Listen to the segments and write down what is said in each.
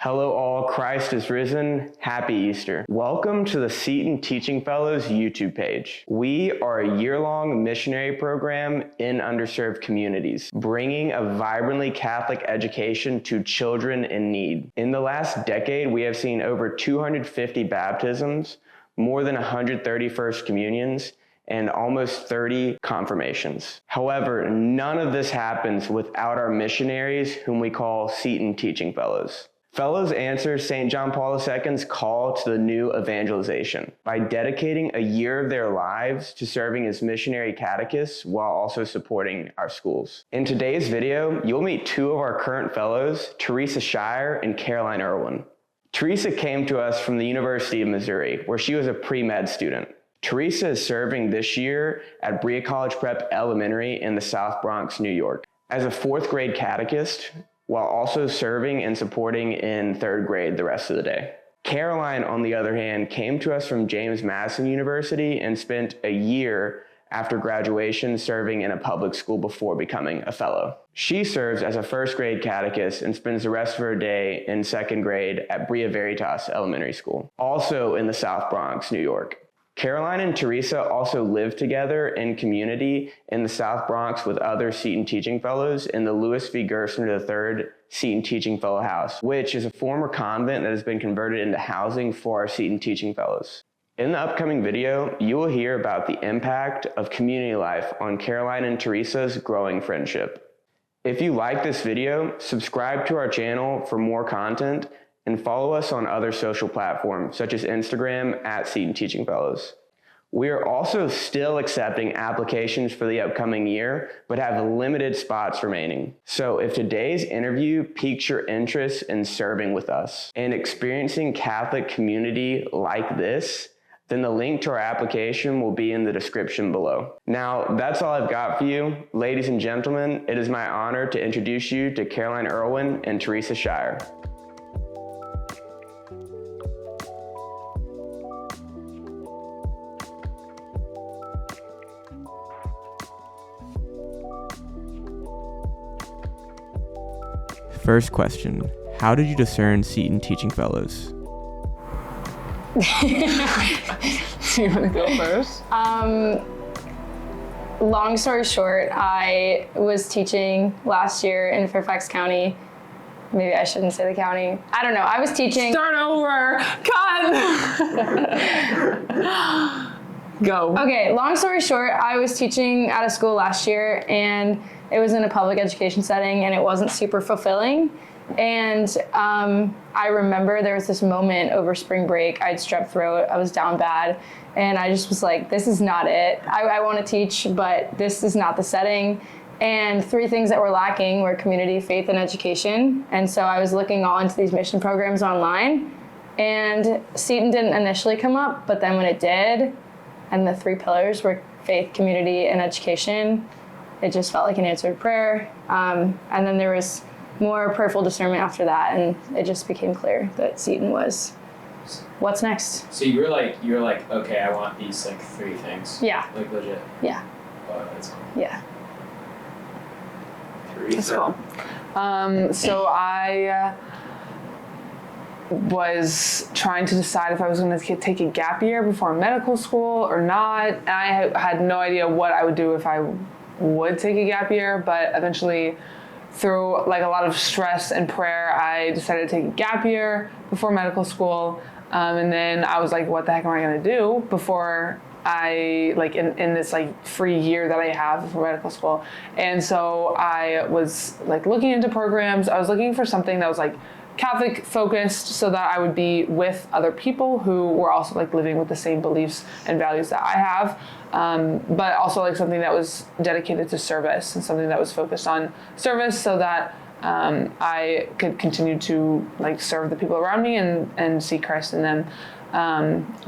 Hello all, Christ is risen. Happy Easter. Welcome to the Seton Teaching Fellows YouTube page. We are a year-long missionary program in underserved communities, bringing a vibrantly Catholic education to children in need. In the last decade, we have seen over 250 baptisms, more than 130 First Communions, and almost 30 confirmations. However, none of this happens without our missionaries, whom we call Seton Teaching Fellows. Fellows answer St. John Paul II's call to the new evangelization by dedicating a year of their lives to serving as missionary catechists while also supporting our schools. In today's video, you'll meet two of our current fellows, Theresa Scheier and Urlwin. Theresa came to us from the University of Missouri, where she was a pre-med student. Theresa is serving this year at Brea College Prep Elementary in the South Bronx, New York, as a fourth grade catechist, while also serving and supporting in third grade the rest of the day. Caroline, on the other hand, came to us from James Madison University and spent a year after graduation serving in a public school before becoming a fellow. She serves as a first grade catechist and spends the rest of her day in second grade at Brea Veritas Elementary School, also in the South Bronx, New York. Caroline and Theresa also live together in community in the South Bronx with other Seton Teaching Fellows in the Louis V. Gerstner III Seton Teaching Fellow House, which is a former convent that has been converted into housing for our Seton Teaching Fellows. In the upcoming video, you will hear about the impact of community life on Caroline and Theresa's growing friendship. If you like this video, subscribe to our channel for more content and follow us on other social platforms such as Instagram at Seton Teaching Fellows. We are also still accepting applications for the upcoming year, but have limited spots remaining. So if today's interview piques your interest in serving with us and experiencing Catholic community like this, then the link to our application will be in the description below. Now, that's all I've got for you. Ladies and gentlemen, it is my honor to introduce you to Caroline Urlwin and Theresa Scheier. First question, how did you discern Seton Teaching Fellows? You want to go first? Long story short, I was teaching last year in Fairfax County. Maybe I shouldn't say the county. I don't know. I was teaching. Start over. Cut. Go. Okay, long story short, I was teaching at a school last year, and it was in a public education setting, and it wasn't super fulfilling. And I remember there was this moment over spring break. I had strep throat. I was down bad. And I just was like, this is not it. I want to teach, but this is not the setting. And three things that were lacking were community, faith, and education. And so I was looking all into these mission programs online. And Seton didn't initially come up, but then when it did, and the three pillars were faith, community, and education, it just felt like an answered prayer. And then there was more prayerful discernment after that, and it just became clear that Seton was what's next. So you were like, okay, I want these like three things. Yeah. Like legit. Yeah. Oh, that's cool. Yeah. Theresa. That's cool. So I was trying to decide if I was going to take a gap year before medical school or not. And I had no idea what I would do if I would take a gap year, but eventually through like a lot of stress and prayer, I decided to take a gap year before medical school. And then I was like, what the heck am I going to do before I, like in this like free year that I have for medical school? And so I was like looking into programs. I was looking for something that was like Catholic focused so that I would be with other people who were also like living with the same beliefs and values that I have. But also like something that was dedicated to service and something that was focused on service so that I could continue to like serve the people around me and see Christ in them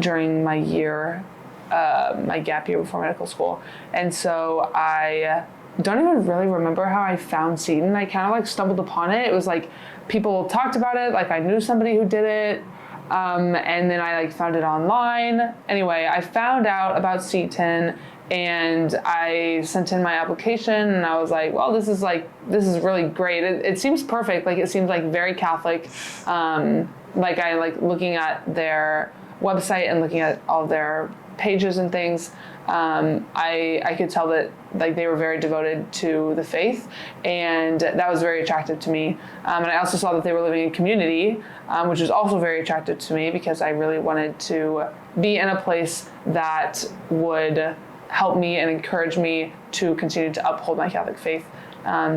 during my year, my gap year before medical school. And so I don't even really remember how I found Seton. I kind of like stumbled upon it. It was like people talked about it, like I knew somebody who did it. And then I like found it online. Anyway, I found out about Seton and I sent in my application, and I was like, well, this is really great. It seems perfect. Like, it seems like very Catholic. Like, I like looking at their website and looking at all their pages and things. I could tell that like they were very devoted to the faith, and that was very attractive to me. And I also saw that they were living in community, which was also very attractive to me, because I really wanted to be in a place that would help me and encourage me to continue to uphold my Catholic faith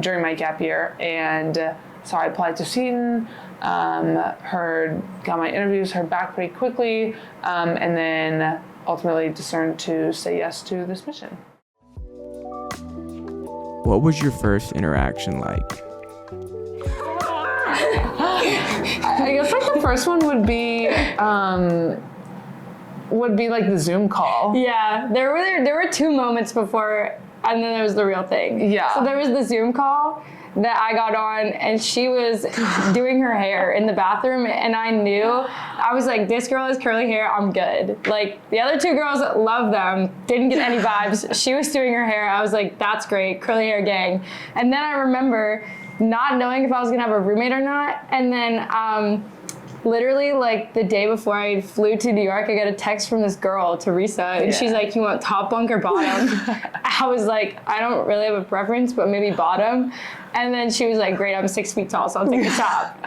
during my gap year. And so I applied to Seton, got my interviews, heard back pretty quickly, and then ultimately discerned to say yes to this mission. What was your first interaction like? I guess like the first one would be like the Zoom call. Yeah, there were two moments before, and then there was the real thing. Yeah. So there was the Zoom call that I got on, and she was doing her hair in the bathroom, and I knew, I was like, this girl has curly hair, I'm good. Like, the other two girls, love them, didn't get any vibes. She was doing her hair, I was like, that's great, curly hair gang. And then I remember not knowing if I was gonna have a roommate or not, and then literally like the day before I flew to New York, I got a text from this girl, Theresa, and she's like, you want top bunk or bottom? I was like, I don't really have a preference, but maybe bottom. And then she was like, great, I'm 6 feet tall, so I'll take the top.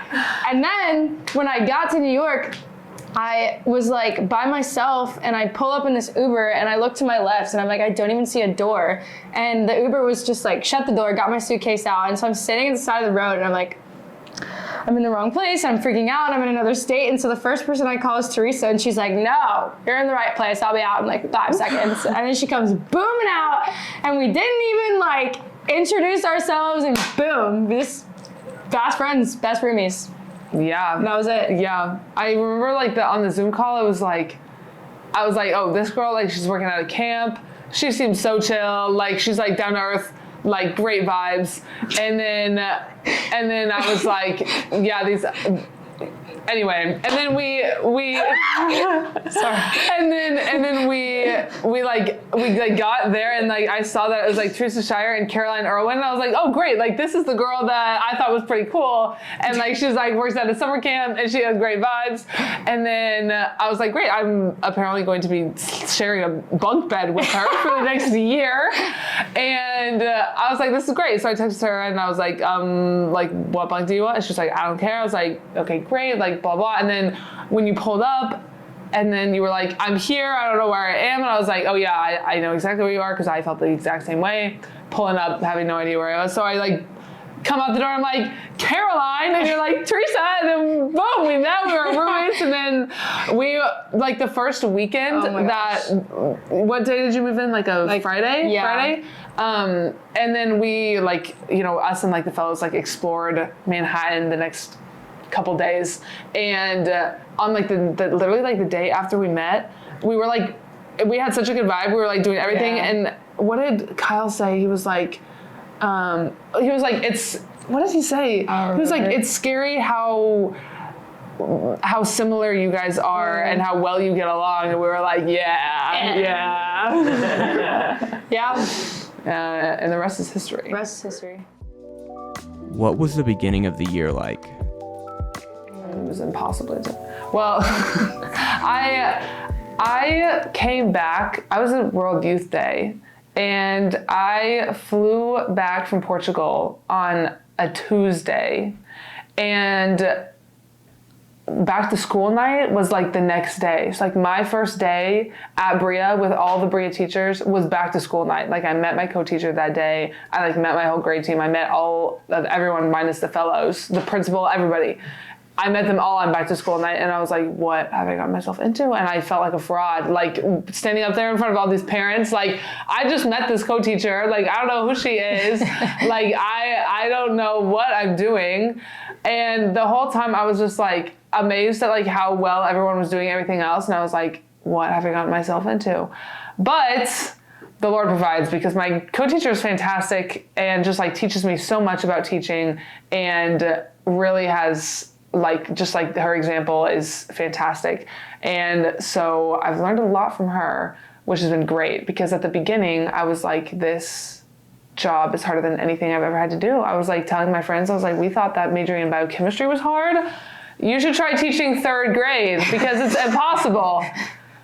And then when I got to New York, I was like by myself, and I pull up in this Uber, and I look to my left, and I'm like, I don't even see a door. And the Uber was just like, shut the door, got my suitcase out. And so I'm sitting at the side of the road, and I'm like, I'm in the wrong place, I'm freaking out, I'm in another state. And so the first person I call is Theresa, and she's like, no, you're in the right place, I'll be out in like 5 seconds. And then she comes booming out, and we didn't even like introduce ourselves, and boom, this fast friends, best roomies. Yeah. And that was it. Yeah. I remember like on the Zoom call, I was like, oh, this girl, like, she's working at a camp, she seems so chill, like, she's like down to earth, like great vibes. And then I was like, yeah, these, anyway, and then we sorry. And then we got there, and like I saw that it was like Theresa, Scheier, and Caroline Urlwin, and I was like, oh great, like this is the girl that I thought was pretty cool, and like she's like works at a summer camp, and she has great vibes. And then I was like, great, I'm apparently going to be sharing a bunk bed with her for the next year. And I was like, this is great. So I texted her, and I was like, what bunk do you want? And she's like, I don't care. I was like, okay, great, like blah blah. And then when you pulled up, and then you were like, I'm here, I don't know where I am. And I was like, oh yeah, I know exactly where you are, because I felt the exact same way, pulling up, having no idea where I was. So I like come out the door, I'm like, Caroline, and you're like, Theresa, and then boom, we met, we were roommates. And then we, like the first weekend what day did you move in? Like Friday? Yeah. Friday? And then we like, us and like the fellows like explored Manhattan the next couple days. And on like the literally like the day after we met, we were like, we had such a good vibe, we were like doing everything. Yeah. And what did Kyle say? He was like, it's, what did he say? He was like, it's scary how similar you guys are and how well you get along. And we were like, yeah. Yeah. And the rest is history. What was the beginning of the year like? It was impossible to. Well, I came back. I was at World Youth Day, and I flew back from Portugal on a Tuesday, and back to school night was like the next day. So like my first day at Bria with all the Bria teachers was back to school night. Like I met my co-teacher that day. I like met my whole grade team. I met all of everyone minus the fellows, the principal, everybody. I met them all on back to school night, and I was like, what have I gotten myself into? And I felt like a fraud, like standing up there in front of all these parents. Like, I just met this co-teacher. Like, I don't know who she is. Like, I don't know what I'm doing. And the whole time I was just like amazed at like how well everyone was doing everything else. And I was like, what have I gotten myself into? But the Lord provides, because my co-teacher is fantastic and just like teaches me so much about teaching, and really has like, just like her example is fantastic. And so I've learned a lot from her, which has been great, because at the beginning I was like, this job is harder than anything I've ever had to do. I was like telling my friends, I was like, we thought that majoring in biochemistry was hard. You should try teaching third grade because it's impossible.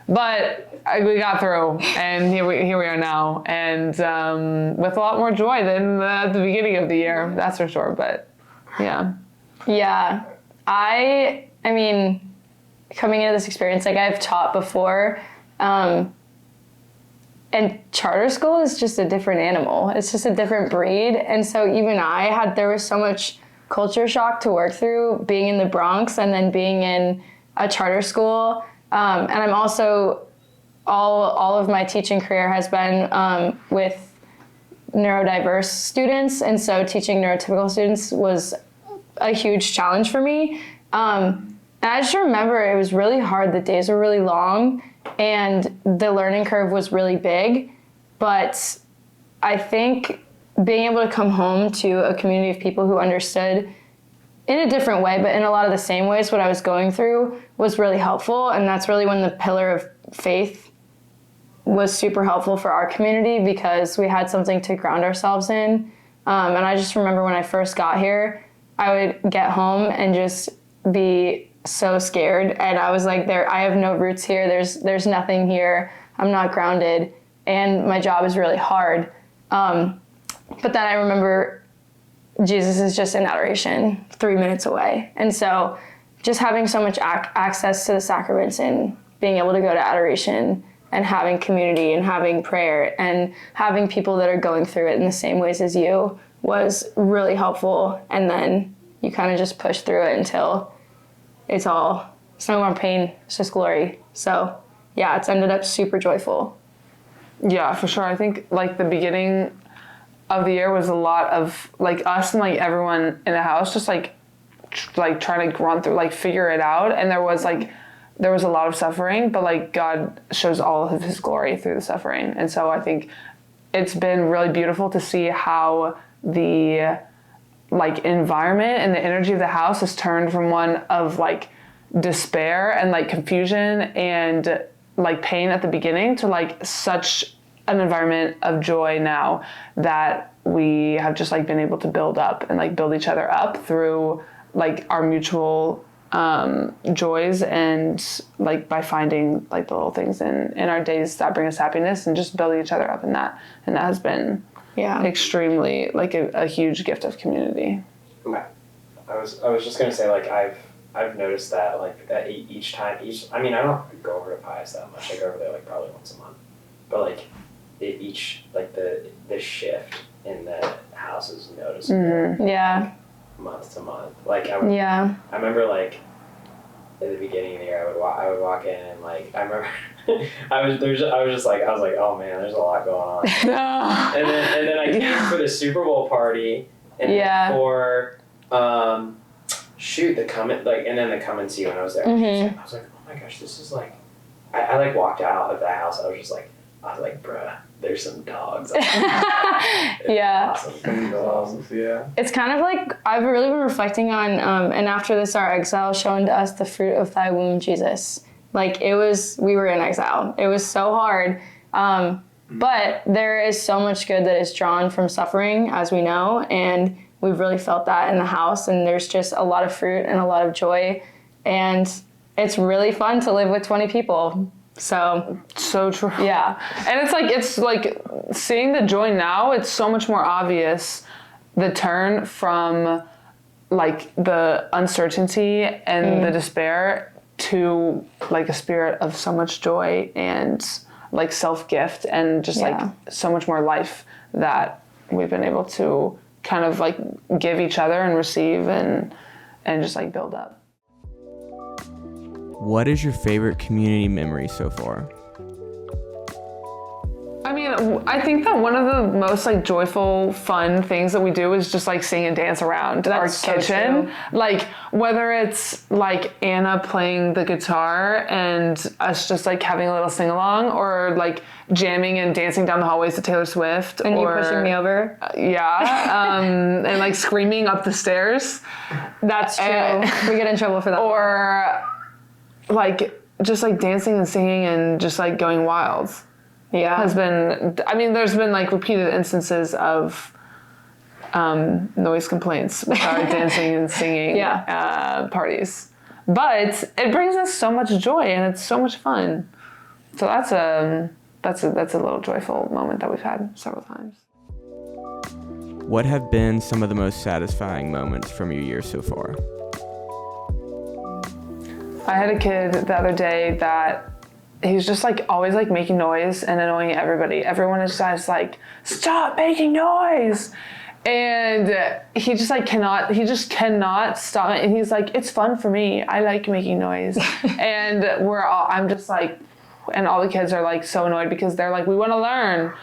But we got through, and here we are now, and with a lot more joy than at the beginning of the year, that's for sure. But yeah. Yeah. I mean, coming into this experience, like I've taught before, and charter school is just a different animal. It's just a different breed. And so even there was so much culture shock to work through being in the Bronx and then being in a charter school. And I'm also, all of my teaching career has been with neurodiverse students. And so teaching neurotypical students was a huge challenge for me. And I just remember it was really hard. The days were really long and the learning curve was really big. But I think being able to come home to a community of people who understood in a different way, but in a lot of the same ways what I was going through was really helpful. And that's really when the pillar of faith was super helpful for our community, because we had something to ground ourselves in. And I just remember when I first got here, I would get home and just be so scared. And I was like, I have no roots here. There's nothing here. I'm not grounded. And my job is really hard. But then I remember Jesus is just in adoration 3 minutes away. And so just having so much access to the sacraments and being able to go to adoration and having community and having prayer and having people that are going through it in the same ways as you was really helpful. And then you kind of just push through it until it's no more pain, it's just glory. So yeah, it's ended up super joyful. Yeah, for sure. I think like the beginning of the year was a lot of like us and like everyone in the house just like trying to run through, like figure it out. And there was a lot of suffering, but like God shows all of his glory through the suffering. And so I think it's been really beautiful to see how the like environment and the energy of the house has turned from one of like despair and like confusion and like pain at the beginning to like such an environment of joy now that we have just like been able to build up and like build each other up through like our mutual joys, and like by finding like the little things in our days that bring us happiness and just building each other up in that. And that has been extremely like a huge gift of community. Okay. I was just gonna say like I've noticed that like that each time I mean I don't go over to Pius that much. I go over there like probably once a month, but like each like the shift in the house is noticeable. Mm-hmm. Yeah. Month to month. Like I remember like at the beginning of the year I would walk in and like I remember I was just like oh man, there's a lot going on. and then I came for the Super Bowl party and for the come and see when I was there. Mm-hmm. I was like, oh my gosh, this is like I like walked out of the house. I was like, bruh, there's some dogs. Yeah. Awesome. Yeah. It's kind of like I've really been reflecting on, and after this, our exile shown to us the fruit of thy womb, Jesus. Like we were in exile. It was so hard. But there is so much good that is drawn from suffering, as we know, and we've really felt that in the house. And there's just a lot of fruit and a lot of joy, and it's really fun to live with 20 people. So true. Yeah. And it's like seeing the joy now, it's so much more obvious, the turn from like the uncertainty and the despair to like a spirit of so much joy and like self-gift and just like so much more life that we've been able to kind of like give each other and receive and just like build up. What is your favorite community memory so far? I mean, I think that one of the most like joyful, fun things that we do is just like sing and dance around our kitchen. Like whether it's like Anna playing the guitar and us just like having a little sing along, or like jamming and dancing down the hallways to Taylor Swift, and you pushing me over. And like screaming up the stairs. That's true. We get in trouble for that. Or like just like dancing and singing and just like going wild. has been, I mean, there's been like repeated instances of noise complaints with our dancing and singing parties. But it brings us so much joy and it's so much fun. So that's a little joyful moment that we've had several times. What have been some of the most satisfying moments from your year so far? I had a kid the other day that he was just like always like making noise and annoying everybody. Everyone is just like, stop making noise. And he just cannot stop it. And he's like, it's fun for me. I like making noise. And I'm just like, and all the kids are like so annoyed because they're like, we want to learn.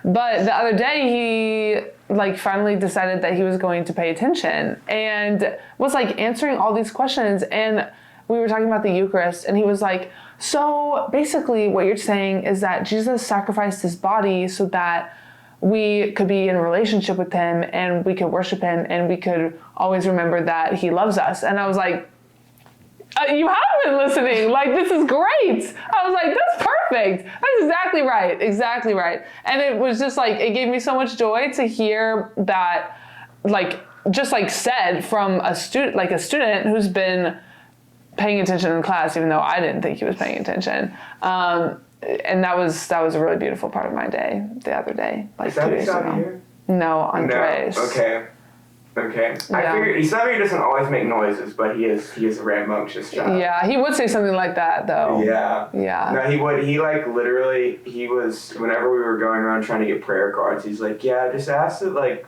But the other day he like finally decided that he was going to pay attention and was like answering all these questions. And we were talking about the Eucharist and he was like, so basically what you're saying is that Jesus sacrificed his body so that we could be in a relationship with him and we could worship him and we could always remember that he loves us. And I was like, you have been listening. Like, this is great. I was like, that's perfect. That's exactly right. And it was just like, it gave me so much joy to hear that, like, just like said from a student who's been paying attention in class, even though I didn't think he was paying attention. And that was a really beautiful part of my day the other day, like 2 days ago. Here? No, Andres. No. Okay. Yeah. I figured he doesn't always make noises, but he is a rambunctious child. Yeah, he would say something like that though. Yeah. No, he would. He like literally. He was whenever we were going around trying to get prayer cards. He's like, yeah, just ask that like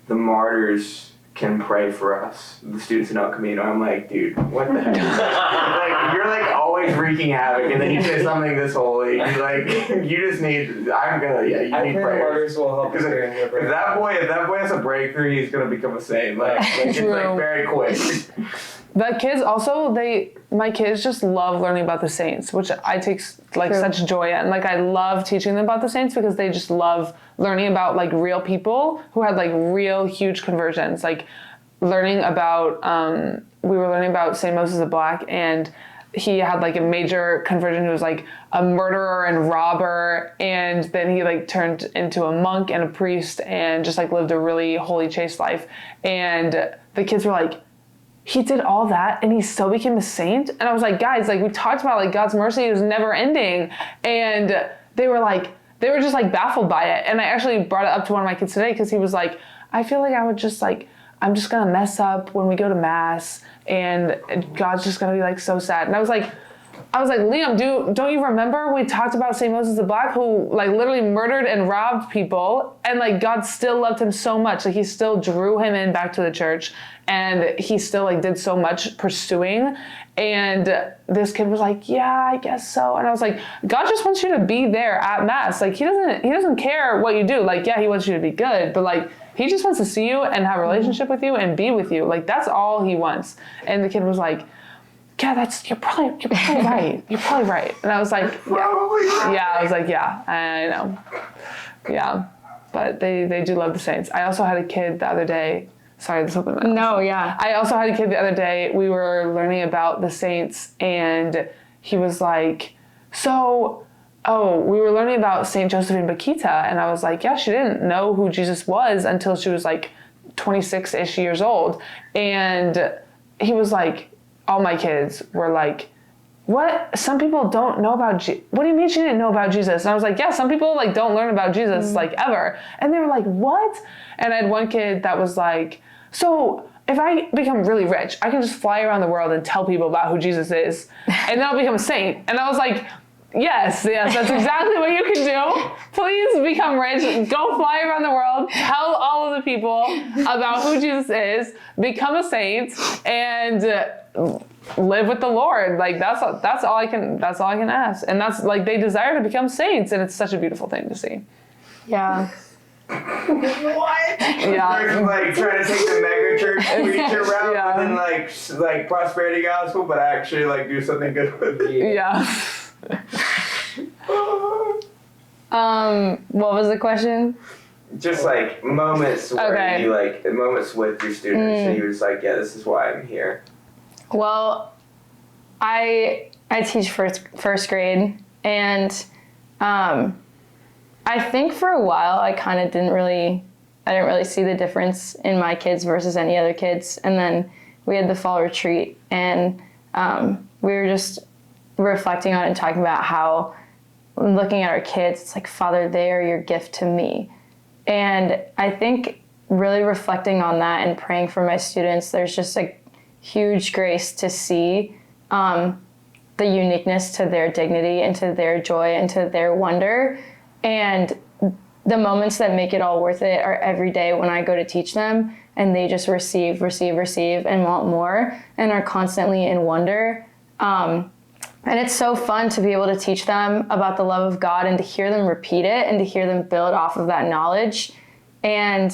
the martyrs can pray for us, the students in El Camino. I'm like, dude, what the heck? Like, you're like always wreaking havoc, and then you say something this holy. You just need. You need prayers. Will help if that boy has a breakthrough, he's gonna become a saint. It's like very quick. But kids also, my kids just love learning about the saints, which I take like such joy in. Like I love teaching them about the saints because they just love learning about like real people who had like real huge conversions. Like learning about, we were learning about St. Moses the Black, and he had like a major conversion. He was like a murderer and robber, and then he like turned into a monk and a priest and just like lived a really holy, chaste life. And the kids were like, he did all that and he still became a saint? And I was like, guys, like we talked about like God's mercy is never ending. And they were just like baffled by it. And I actually brought it up to one of my kids today because he was like, I feel like I'm just gonna mess up when we go to mass and God's just gonna be like so sad. And I was like, Liam, don't you remember we talked about St. Moses the Black who like literally murdered and robbed people, and like God still loved him so much, like he still drew him in back to the church, and he still like did so much pursuing. And this kid was like, yeah, I guess so. And I was like, God just wants you to be there at mass. Like he doesn't care what you do. Like, yeah, he wants you to be good, but like he just wants to see you and have a relationship with you and be with you. Like that's all he wants. And the kid was like, yeah, you're probably right. You're probably right. And I was like, yeah. I was like, yeah, I know. Yeah. But they do love the saints. I also had a kid the other day. Sorry, this opened my mouth. No, yeah. I also had a kid the other day. We were learning about the saints, and he was like, we were learning about Saint Josephine Bakhita, and I was like, yeah, she didn't know who Jesus was until she was like 26-ish years old. And he was like, all my kids were like, what? Some people don't know about what do you mean she didn't know about Jesus? And I was like, yeah, some people like don't learn about Jesus like ever. And they were like, what? And I had one kid that was like, so if I become really rich, I can just fly around the world and tell people about who Jesus is, and then I'll become a saint. And I was like, yes, that's exactly what you can do. Please become rich, go fly around the world, tell all of the people about who Jesus is, become a saint, and live with the Lord. Like that's all I can ask. And that's like they desire to become saints, and it's such a beautiful thing to see. Yeah. What? Yeah. Like trying to take the mega church preacher route, and then like prosperity gospel, but actually like do something good with it. Yeah. What was the question? Just like moments where you like moments with your students, and you were just like, yeah, this is why I'm here. Well, I teach first grade, and I think for a while I didn't really see the difference in my kids versus any other kids. And then we had the fall retreat, and we were just reflecting on it and talking about how, looking at our kids, it's like, Father, they are your gift to me. And I think really reflecting on that and praying for my students, there's just a huge grace to see the uniqueness to their dignity and to their joy and to their wonder. And the moments that make it all worth it are every day when I go to teach them and they just receive and want more and are constantly in wonder. And it's so fun to be able to teach them about the love of God and to hear them repeat it and to hear them build off of that knowledge. And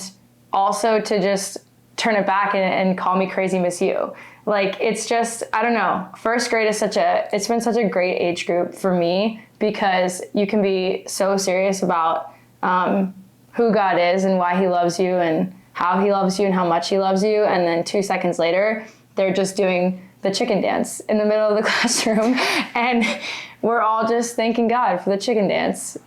also to just turn it back and call me crazy Miss U. Like, it's just, I don't know. First grade is it's been such a great age group for me, because you can be so serious about who God is and why he loves you and how he loves you and how much he loves you. And then 2 seconds later, they're just doing the chicken dance in the middle of the classroom. And we're all just thanking God for the chicken dance.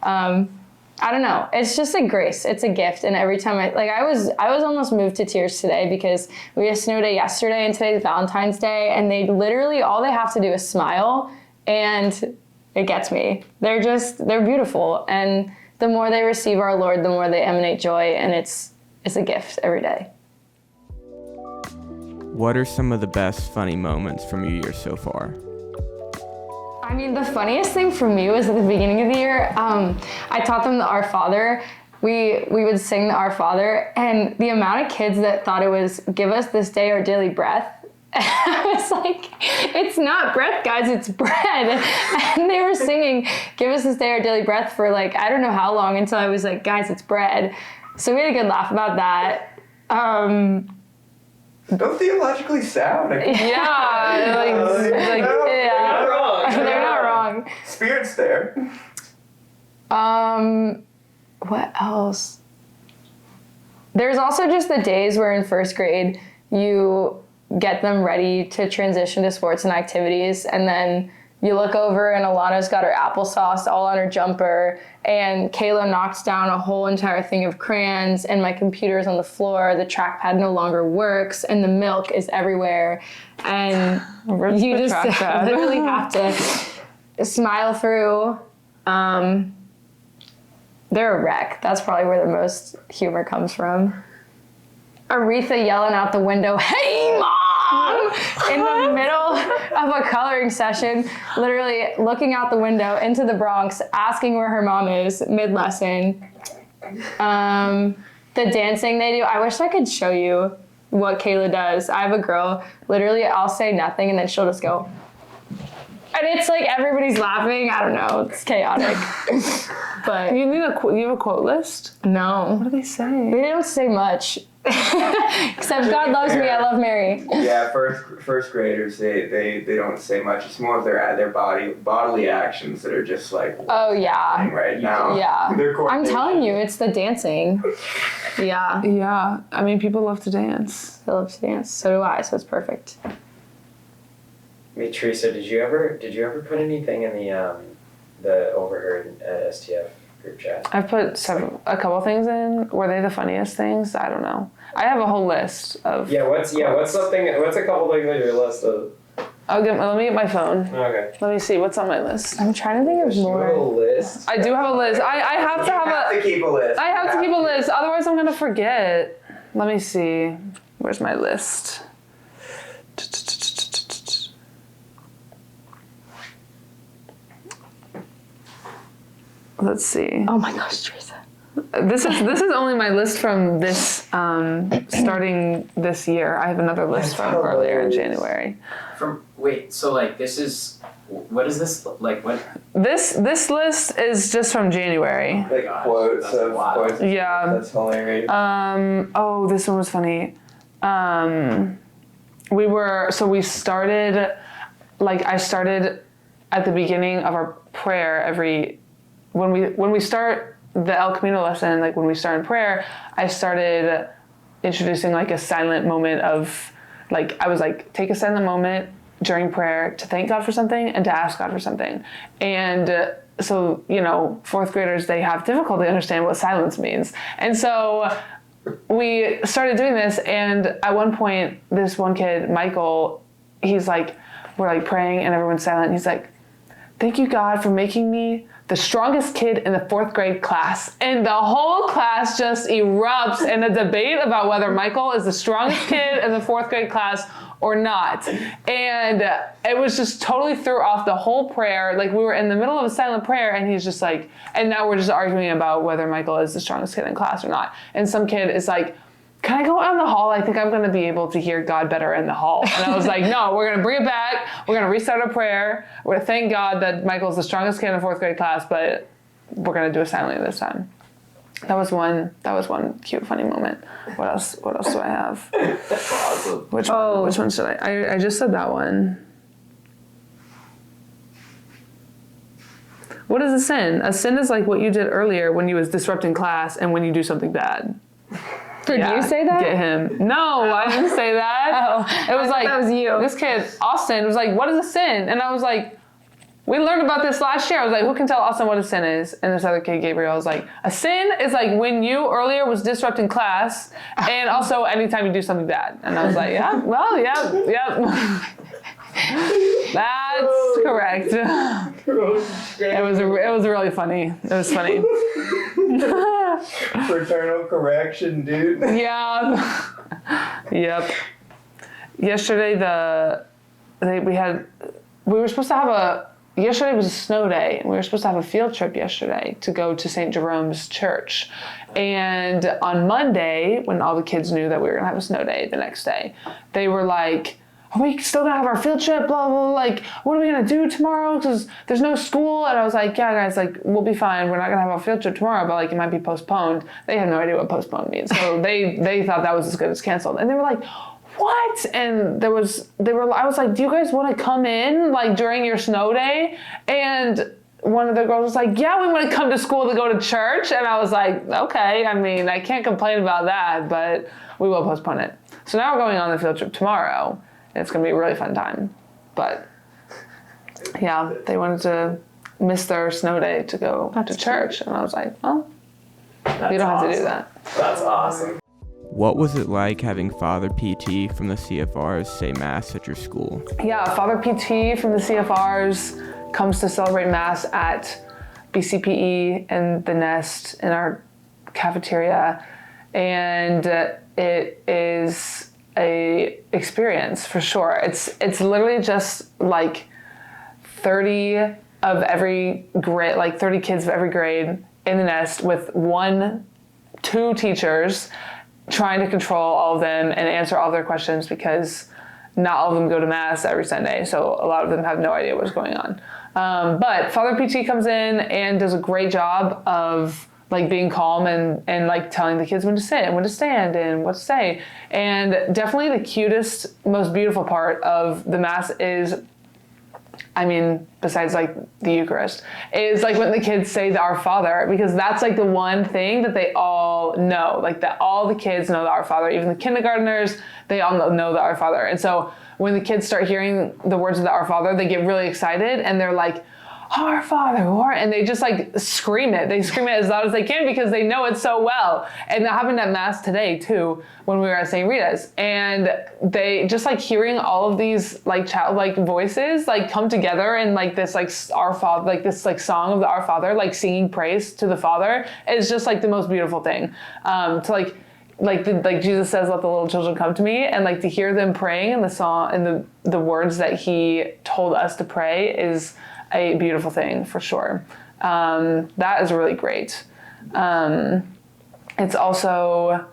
I don't know. It's just a grace. It's a gift. And every time I was almost moved to tears today, because we had a snow day yesterday and today's Valentine's Day. And they literally, all they have to do is smile, and it gets me. They're beautiful. And the more they receive our Lord, the more they emanate joy. And it's a gift every day. What are some of the best funny moments from your year so far? I mean, the funniest thing for me was at the beginning of the year, I taught them the Our Father. We would sing the Our Father, and the amount of kids that thought it was, give us this day our daily breath. I was like, it's not breath, guys, it's bread. And they were singing, give us this day our daily breath for I don't know how long, until I was like, guys, it's bread. So we had a good laugh about that. Don't theologically sound. Yeah, They're not wrong. They're not wrong. Spirit's there. What else? There's also just the days where in first grade you get them ready to transition to sports and activities, and then you look over and Alana's got her applesauce all on her jumper, and Kayla knocks down a whole entire thing of crayons, and my computer's on the floor, the trackpad no longer works, and the milk is everywhere. And you just literally have to smile through. They're a wreck. That's probably where the most humor comes from. Aretha yelling out the window, "Hey, Mom!" in the middle of a coloring session, literally looking out the window into the Bronx, asking where her mom is mid-lesson. The dancing they do, I wish I could show you what Kayla does. I have a girl, literally I'll say nothing and then she'll just go. And it's like everybody's laughing. I don't know. It's chaotic. But You have a quote list? no. What do they say? They don't say much. Except God loves me, I love Mary. Yeah, first graders, they don't say much. It's more of their bodily actions that are just like, Oh yeah. right now. Yeah. Their I'm coordination. telling you, it's the dancing. Yeah. Yeah, I mean, people love to dance. I love to dance. So do I, so it's perfect. Hey, Theresa, did you ever put anything in the overheard STF group chat? I've put a couple things in. Were they the funniest things? I don't know. I have a whole list of. What's a couple things on your list of? Let me get my phone. Okay. Let me see what's on my list. I'm trying to think of You have a more. list. I do have a list. I have to have to keep a list. I have to keep a list. Otherwise, I'm gonna forget. Let me see. Where's my list? Let's see. Oh my gosh, Theresa. This is only my list from this starting this year. I have another list from earlier in January. This is, what is this, like, what? This list is just from January. Like quotes that's of wild. quotes. Yeah. That's hilarious. This one was funny. We started, I started at the beginning of our prayer when we start the El Camino lesson, when we start in prayer, I started introducing a silent moment of, I was take a silent moment during prayer to thank God for something and to ask God for something. And so, fourth graders, they have difficulty understanding what silence means. And so we started doing this, and at one point, this one kid, Michael, he's like, we're like praying and everyone's silent. He's like, thank you, God, for making me the strongest kid in the fourth grade class. And the whole class just erupts in a debate about whether Michael is the strongest kid in the fourth grade class or not. And it was just totally threw off the whole prayer. Like, we were in the middle of a silent prayer, and he's just like, and now we're just arguing about whether Michael is the strongest kid in class or not. And some kid is like, can I go out in the hall? I think I'm going to be able to hear God better in the hall. And I was like, no, we're going to bring it back. We're going to restart our prayer. We're going to thank God that Michael's the strongest kid in the fourth grade class, but we're going to do it silently this time. That was one cute, funny moment. What else do I have? That's awesome. Which one should I just said that one. What is a sin? A sin is like what you did earlier when you was disrupting class and when you do something bad. Did you say that? Get him. No, I didn't say that. Oh, it was like, that was you. This kid, Austin, was like, what is a sin? And I was like, we learned about this last year. I was like, who can tell Austin what a sin is? And this other kid, Gabriel, was like, a sin is like when you earlier was disrupting class and also anytime you do something bad. And I was like, yeah, well, yeah. That's correct. It was really funny. It was funny. Fraternal correction, dude. Yeah. Yep. Yesterday, yesterday was a snow day, and we were supposed to have a field trip yesterday to go to St. Jerome's Church. And on Monday, when all the kids knew that we were going to have a snow day the next day, they were like, are we still going to have our field trip? Blah, blah, blah. Like, what are we going to do tomorrow? Because there's no school. And I was like, yeah, guys, like, we'll be fine. We're not going to have a field trip tomorrow, but, like, it might be postponed. They had no idea what postponed means. So they thought that was as good as canceled. And they were like, what? And I was like, do you guys want to come in, like, during your snow day? And one of the girls was like, yeah, we want to come to school to go to church. And I was like, okay, I mean, I can't complain about that, but we will postpone it. So now we're going on the field trip tomorrow. It's going to be a really fun time. But, yeah, they wanted to miss their snow day to go to church. And I was like, well, you don't have to do that. That's awesome. What was it like having Father PT from the CFRs say Mass at your school? Yeah, Father PT from the CFRs comes to celebrate Mass at BCPE and the Nest in our cafeteria. And it is a experience for sure. It's literally just like 30 of every grade, like 30 kids of every grade in the Nest with 2 teachers trying to control all of them and answer all their questions, because not all of them go to Mass every Sunday, so a lot of them have no idea what's going on. But Father PT comes in and does a great job of like being calm and like telling the kids when to sit and when to stand and what to say. And definitely the cutest, most beautiful part of the Mass is, I mean, besides like the Eucharist, is like when the kids say the Our Father, because that's like the one thing that they all know, like that all the kids know the Our Father, even the kindergartners, they all know the Our Father. And so when the kids start hearing the words of the Our Father, they get really excited and they're like, Our Father, and they just like scream it. They scream it as loud as they can because they know it so well. And that happened at Mass today too, when we were at St. Rita's. And they just like hearing all of these like childlike voices like come together in like this like Our Father, like this like song of the Our Father, like singing praise to the Father is just like the most beautiful thing. To like Jesus says, let the little children come to me, and like to hear them praying in the song and the words that he told us to pray is a beautiful thing for sure. That is really great. It's also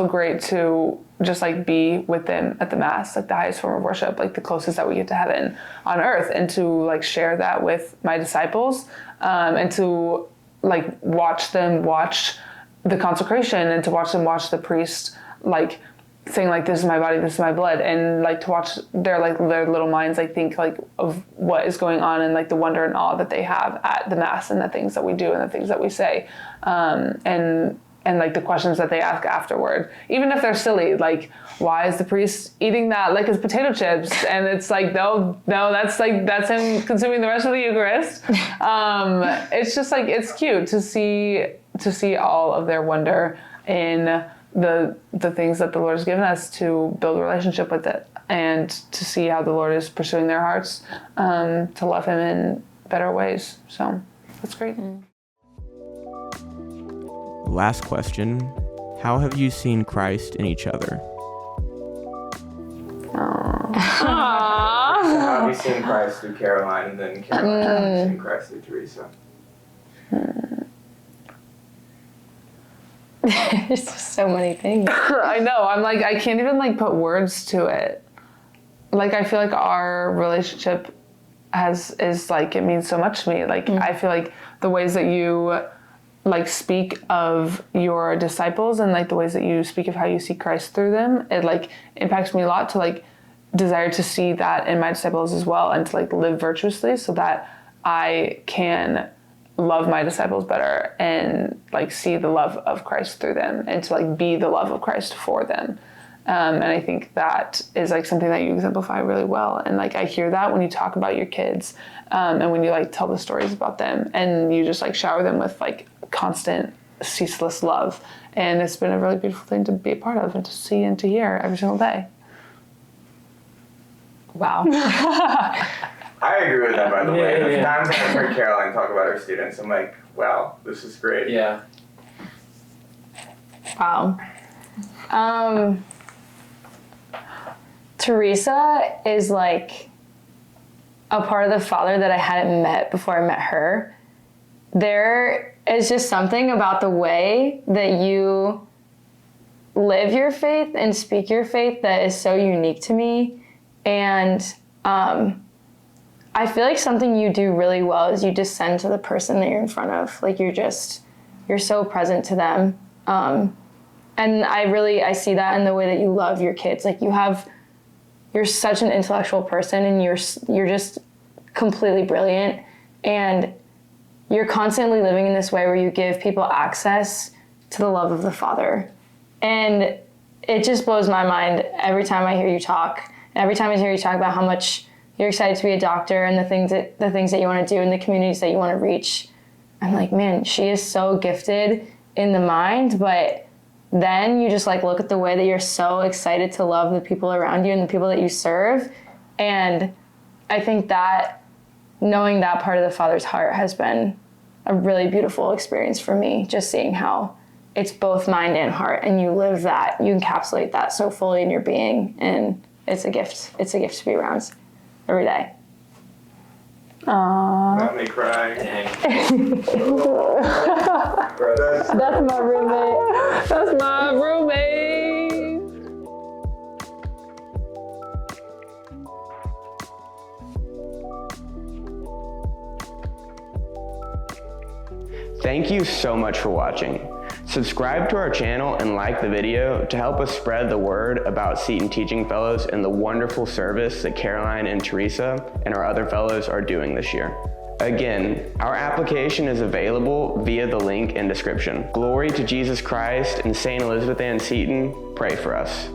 great to just like be with them at the Mass, like the highest form of worship, like the closest that we get to heaven on earth, and to like share that with my disciples, and to like watch them watch the consecration, and to watch them watch the priest like saying like, this is my body, this is my blood, and like to watch their little minds like think like of what is going on, and like the wonder and awe that they have at the Mass and the things that we do and the things that we say. And and like the questions that they ask afterward, even if they're silly, like, why is the priest eating that like it's potato chips? And it's like, no, that's him consuming the rest of the Eucharist. It's just like, it's cute to see all of their wonder in the things that the Lord has given us to build a relationship with it, and to see how the Lord is pursuing their hearts to love him in better ways. So that's great. Last question. How have you seen Christ in each other? How have you seen Christ through Caroline, and then Caroline, how have you seen Christ through Theresa? There's just so many things. I know. I'm like, I can't even like put words to it. Like, I feel like our relationship is like, it means so much to me. Like, I feel like the ways that you like speak of your disciples, and like the ways that you speak of how you see Christ through them, it like impacts me a lot to like desire to see that in my disciples as well, and to like live virtuously so that I can love my disciples better and like see the love of Christ through them, and to like be the love of Christ for them. And I think that is like something that you exemplify really well. And like, I hear that when you talk about your kids, and when you like tell the stories about them, and you just like shower them with like constant, ceaseless love. And it's been a really beautiful thing to be a part of, and to see and to hear every single day. Wow. I agree with that, by the way. The Yeah. times I've heard Caroline talk about her students, I'm like, wow, this is great. Yeah. Wow. Theresa is like a part of the Father that I hadn't met before I met her. There is just something about the way that you live your faith and speak your faith that is so unique to me. And I feel like something you do really well is you descend to the person that you're in front of. Like, you're so present to them. And I see that in the way that you love your kids. Like, you're such an intellectual person, and you're just completely brilliant. And you're constantly living in this way where you give people access to the love of the Father. And it just blows my mind every time I hear you talk. Every time I hear you talk about how much you're excited to be a doctor, and the things that you want to do, and the communities that you want to reach. I'm like, man, she is so gifted in the mind, but then you just like look at the way that you're so excited to love the people around you and the people that you serve. And I think that knowing that part of the Father's heart has been a really beautiful experience for me, just seeing how it's both mind and heart, and you live that, you encapsulate that so fully in your being, and it's a gift. It's a gift to be around every day. Aww. Got me crying. That's my roommate. That's my roommate. Thank you so much for watching. Subscribe to our channel and like the video to help us spread the word about Seton Teaching Fellows and the wonderful service that Caroline and Theresa and our other fellows are doing this year. Again, our application is available via the link in description. Glory to Jesus Christ, and St. Elizabeth Ann Seton, pray for us.